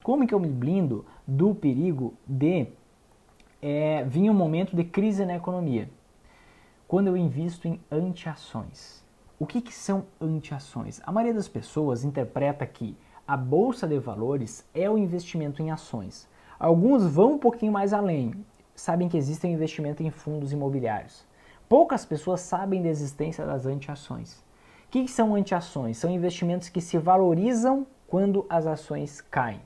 Como que eu me blindo do perigo de vir um momento de crise na economia? Quando eu invisto em anti-ações. O que são anti-ações? A maioria das pessoas interpreta que a bolsa de valores é o investimento em ações. Alguns vão um pouquinho mais além, sabem que existe um investimento em fundos imobiliários. Poucas pessoas sabem da existência das anti-ações. O que são anti-ações? São investimentos que se valorizam quando as ações caem.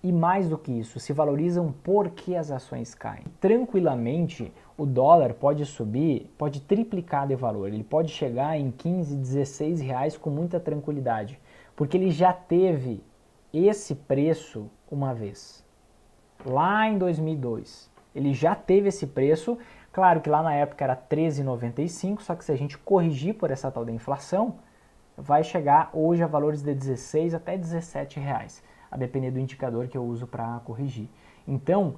E mais do que isso, se valorizam porque as ações caem. Tranquilamente, o dólar pode subir, pode triplicar de valor. Ele pode chegar em 15, 16 reais com muita tranquilidade. Porque ele já teve esse preço uma vez. Lá em 2002. Ele já teve esse preço. Claro que lá na época era R$13,95, só que se a gente corrigir por essa tal da inflação, vai chegar hoje a valores de 16 até 17 reais, a depender do indicador que eu uso para corrigir. Então,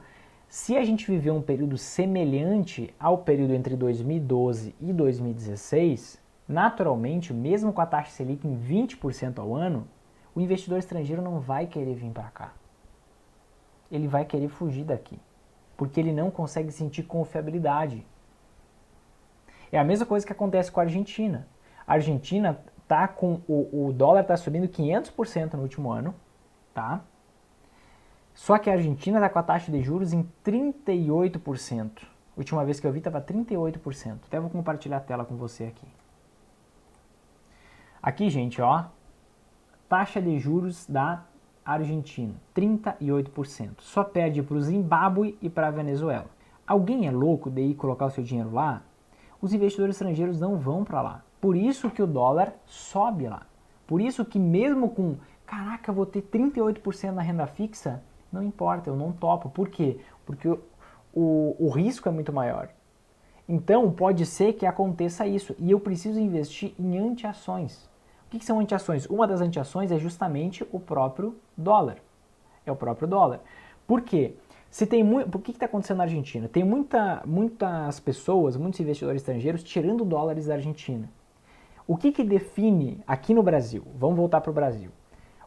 se a gente viveu um período semelhante ao período entre 2012 e 2016, naturalmente, mesmo com a taxa Selic em 20% ao ano, o investidor estrangeiro não vai querer vir para cá. Ele vai querer fugir daqui, porque ele não consegue sentir confiabilidade. É a mesma coisa que acontece com a Argentina. A Argentina tá com o dólar está subindo 500% no último ano, tá? Só que a Argentina está com a taxa de juros em 38%. Última vez que eu vi estava 38%. Até vou compartilhar a tela com você aqui. Aqui, gente, ó, taxa de juros da Argentina, 38%. Só perde para o Zimbábue e para a Venezuela. Alguém é louco de ir colocar o seu dinheiro lá? Os investidores estrangeiros não vão para lá. Por isso que o dólar sobe lá. Por isso que mesmo com, caraca, eu vou ter 38% na renda fixa, não importa, eu não topo. Por quê? Porque o risco é muito maior. Então pode ser que aconteça isso e eu preciso investir em anti-ações. O que são anti-ações? Uma das anti-ações é justamente o próprio dólar. É o próprio dólar. Por quê? Por que está acontecendo na Argentina? Tem muitas pessoas, muitos investidores estrangeiros tirando dólares da Argentina. O que define aqui no Brasil? Vamos voltar para o Brasil.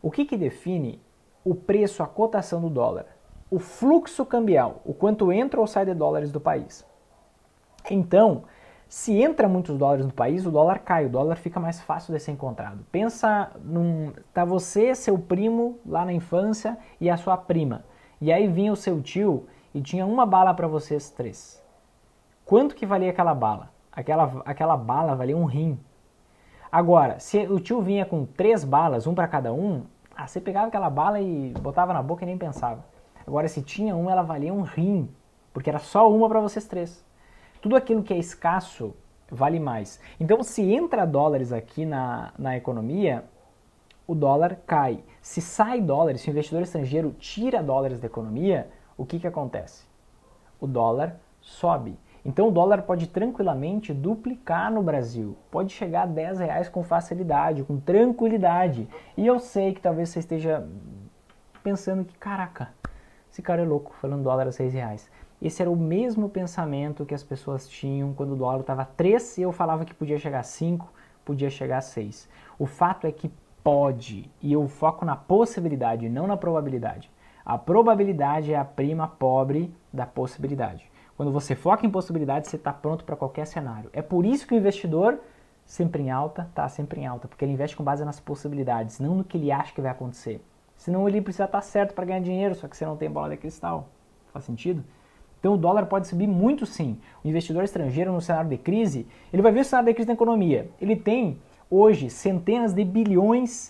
O que define o preço, a cotação do dólar? O fluxo cambial, o quanto entra ou sai de dólares do país. Então, se entra muitos dólares no país, o dólar cai, o dólar fica mais fácil de ser encontrado. Pensa, tá você, seu primo lá na infância e a sua prima. E aí vinha o seu tio e tinha uma bala para vocês três. Quanto que valia aquela bala? Aquela bala valia um rim. Agora, se o tio vinha com 3 balas, um para cada um, você pegava aquela bala e botava na boca e nem pensava. Agora, se tinha uma, ela valia um rim, porque era só uma para vocês três. Tudo aquilo que é escasso vale mais. Então, se entra dólares aqui na economia, o dólar cai. Se sai dólares, se o investidor estrangeiro tira dólares da economia, o que acontece? O dólar sobe. Então o dólar pode tranquilamente duplicar no Brasil. Pode chegar a 10 reais com facilidade, com tranquilidade. E eu sei que talvez você esteja pensando que, caraca, esse cara é louco, falando dólar a 6 reais. Esse era o mesmo pensamento que as pessoas tinham quando o dólar estava 3 e eu falava que podia chegar a 5, podia chegar a 6. O fato é que pode, e eu foco na possibilidade, não na probabilidade. A probabilidade é a prima pobre da possibilidade. Quando você foca em possibilidade, você está pronto para qualquer cenário. É por isso que o investidor, sempre em alta, está sempre em alta, porque ele investe com base nas possibilidades, não no que ele acha que vai acontecer. Senão ele precisa estar certo para ganhar dinheiro, só que você não tem bola de cristal. Faz sentido? Então o dólar pode subir muito sim. O investidor estrangeiro no cenário de crise, ele vai ver o cenário de crise na economia. Ele tem hoje centenas de bilhões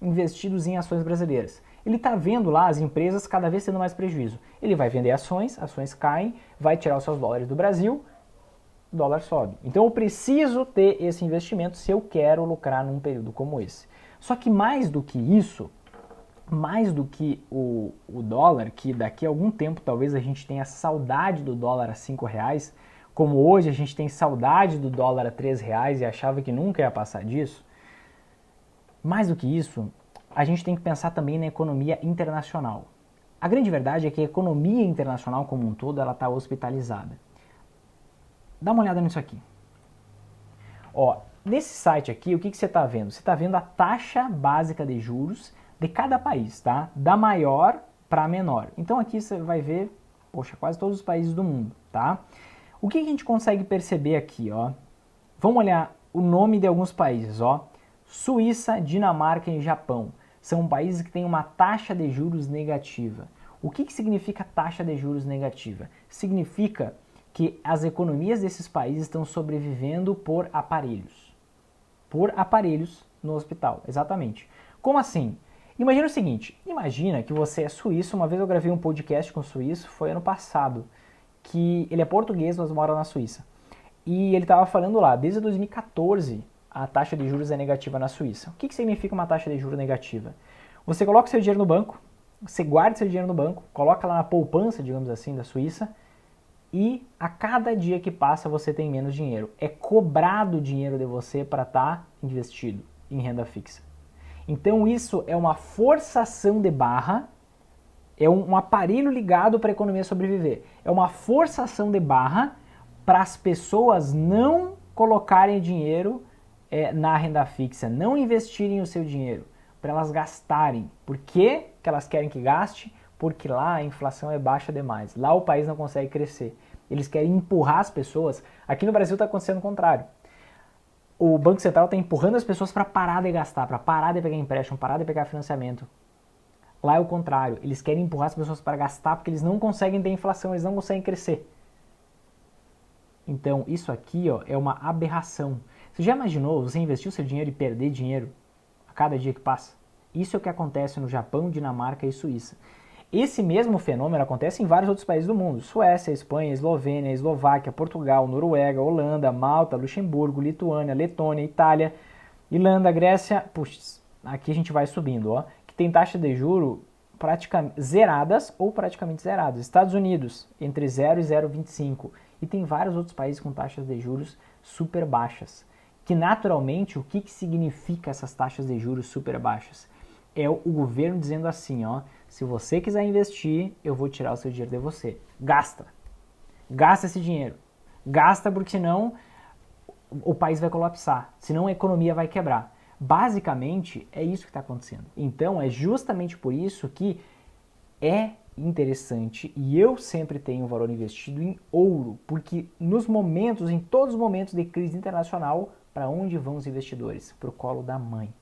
investidos em ações brasileiras. Ele está vendo lá as empresas cada vez tendo mais prejuízo. Ele vai vender ações caem, vai tirar os seus dólares do Brasil, o dólar sobe. Então eu preciso ter esse investimento se eu quero lucrar num período como esse. Só que mais do que isso, mais do que o dólar, que daqui a algum tempo talvez a gente tenha saudade do dólar a 5 reais, como hoje a gente tem saudade do dólar a 3 reais e achava que nunca ia passar disso, mais do que isso, a gente tem que pensar também na economia internacional. A grande verdade é que a economia internacional como um todo ela está hospitalizada. Dá uma olhada nisso aqui. Ó, nesse site aqui, o que você está vendo? Você está vendo a taxa básica de juros de cada país, tá? Da maior para menor. Então aqui você vai ver, poxa, quase todos os países do mundo, tá? O que a gente consegue perceber aqui, ó? Vamos olhar o nome de alguns países, ó. Suíça, Dinamarca e Japão. São países que têm uma taxa de juros negativa. O que significa taxa de juros negativa? Significa que as economias desses países estão sobrevivendo por aparelhos. Por aparelhos no hospital, exatamente. Como assim? Imagina o seguinte, imagina que você é suíço, uma vez eu gravei um podcast com um suíço, foi ano passado, que ele é português, mas mora na Suíça. E ele estava falando lá, desde 2014, a taxa de juros é negativa na Suíça. O que significa uma taxa de juros negativa? Você coloca seu dinheiro no banco, você guarda seu dinheiro no banco, coloca lá na poupança, digamos assim, da Suíça, e a cada dia que passa você tem menos dinheiro. É cobrado dinheiro de você para estar investido em renda fixa. Então isso é uma forçação de barra, é um aparelho ligado para a economia sobreviver. É uma forçação de barra para as pessoas não colocarem dinheiro na renda fixa, não investirem o seu dinheiro, para elas gastarem. Por que elas querem que gaste? Porque lá a inflação é baixa demais, lá o país não consegue crescer. Eles querem empurrar as pessoas. Aqui no Brasil está acontecendo o contrário. O Banco Central está empurrando as pessoas para parar de gastar, para parar de pegar empréstimo, parar de pegar financiamento. Lá é o contrário, eles querem empurrar as pessoas para gastar porque eles não conseguem ter inflação, eles não conseguem crescer. Então isso aqui, ó, é uma aberração. Você já imaginou você investir seu dinheiro e perder dinheiro a cada dia que passa? Isso é o que acontece no Japão, Dinamarca e Suíça. Esse mesmo fenômeno acontece em vários outros países do mundo. Suécia, Espanha, Eslovênia, Eslováquia, Portugal, Noruega, Holanda, Malta, Luxemburgo, Lituânia, Letônia, Itália, Irlanda, Grécia. Puxa, aqui a gente vai subindo, ó. Que tem taxas de juro praticamente zeradas ou praticamente zeradas. Estados Unidos, entre 0 e 0,25. E tem vários outros países com taxas de juros super baixas. Que naturalmente, o que significa essas taxas de juros super baixas? É o governo dizendo assim, ó, se você quiser investir, eu vou tirar o seu dinheiro de você. Gasta. Gasta esse dinheiro. Gasta porque senão o país vai colapsar, senão a economia vai quebrar. Basicamente, é isso que está acontecendo. Então, é justamente por isso que é interessante e eu sempre tenho valor investido em ouro, porque em todos os momentos de crise internacional, para onde vão os investidores? Para o colo da mãe.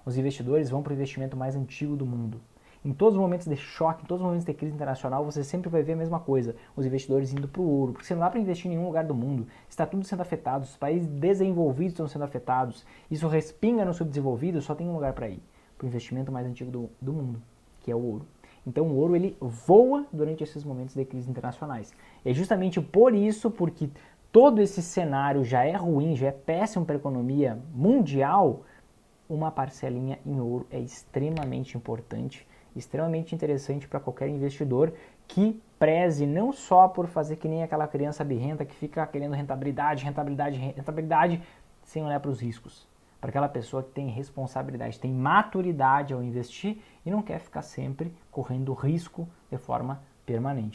Os investidores vão para o investimento mais antigo do mundo. Em todos os momentos de choque, em todos os momentos de crise internacional, você sempre vai ver a mesma coisa. Os investidores indo para o ouro, porque você não dá para investir em nenhum lugar do mundo. Está tudo sendo afetado, os países desenvolvidos estão sendo afetados. Isso respinga no subdesenvolvido, só tem um lugar para ir. Para o investimento mais antigo do mundo, que é o ouro. Então o ouro ele voa durante esses momentos de crise internacionais. É justamente por isso, porque todo esse cenário já é ruim, já é péssimo para a economia mundial, uma parcelinha em ouro é extremamente importante, extremamente interessante para qualquer investidor que preze não só por fazer que nem aquela criança birrenta que fica querendo rentabilidade, sem olhar para os riscos. Para aquela pessoa que tem responsabilidade, tem maturidade ao investir e não quer ficar sempre correndo risco de forma permanente.